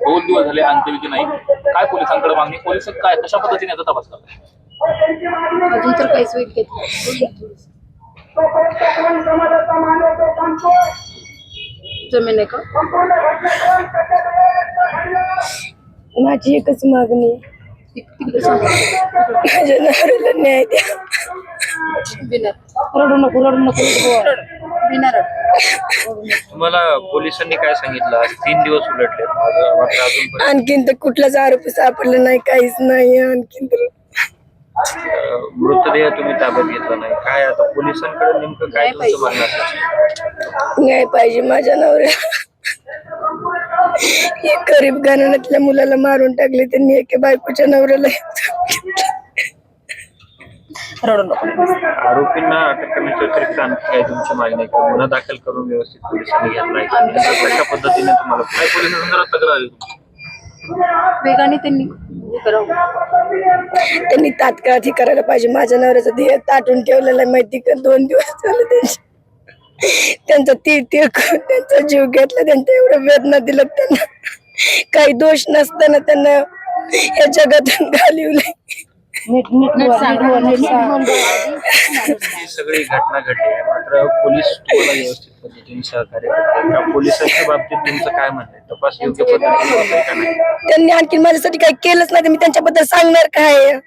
2 दिवस झाले अंत्यविधी नाही. काय पोलिसांकडे मागणी, पोलिस काय कशा पद्धतीने याचा तपास करतात? अजून तर काहीच वेळ घेतलं. जमीन आहे का? माझी एकच मागणी, तिकडे सांगा. माझ्या नवऱ्याला न्याय द्या. रडू नको, रडू नको, बिना तुम्हाला पोलिसांनी काय सांगितलं? आज 3 दिवस उलटले, मात्र अजून आणखीन तर कुठलाच आरोपी सापडला नाही, काहीच नाही. आणखीन तर मृतदेह तुम्ही ताब्यात घेतला नाही. काय आता पोलिसांकडे नेमकं काय तुमचं म्हणणं असेल? न्याय पाहिजे माझ्या नवऱ्याला. एक गरीब घराण्यातल्या मुलाला मारून टाकले त्यांनी, एके बायकोच्या नवऱ्याला. रडू नको. आरोपींना अटक करण्याच्या व्यतिरिक्त आणखी काय तुमची मागणी आहे का? गुन्हा दाखल करून व्यवस्थित पोलिसांनी घेतलाय का? कशा पद्धतीने तुम्हाला काय पोलिसांसंदर्भात तक्रार आली तुमची? वेगाने त्यांनी हे करावं. त्यांनी तात्काळ हे करायला पाहिजे. माझ्या नवऱ्याचं ध्येय ताटून ठेवलेलं आहे, माहिती का? 2 दिवस झाले त्यांचा तीळ करून त्यांचा जीव घेतला. त्यांच्या एवढं वेदना दिलं त्यांना. काही दोष नसताना त्यांना या जगातून घालवलंय. ही सगळी घटना घडली आहे, मात्र पोलीस तुम्हाला व्यवस्थित पद्धतीने सहकार्य करतात का? पोलिसांच्या बाबतीत तुमचं काय म्हणणं आहे? तपास योग्य पद्धतीने होतोय का नाही? त्यांनी आणखी माझ्यासाठी काही केलंच नाही, तर मी त्यांच्याबद्दल सांगणार काय?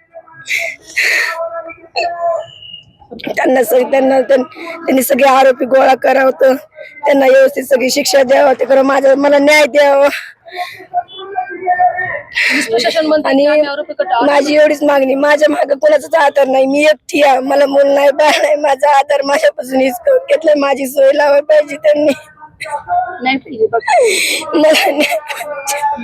त्यांनी सगळे आरोपी गोळा करावं, त्यांना व्यवस्थित सगळी शिक्षा द्यावं, ते करा, मला न्याय द्यावा. आणि माझी एवढीच मागणी, माझ्या मागे कोणाचाच आधार नाही. मी एकटी आहे, मला मूल नाही, बाळ नाही. माझा आधार माझ्यापासून हिसकावून घेतलाय. माझी सोय लावायला पाहिजे त्यांनी. नाही पाहिजे. मला न्याय पाहिजे.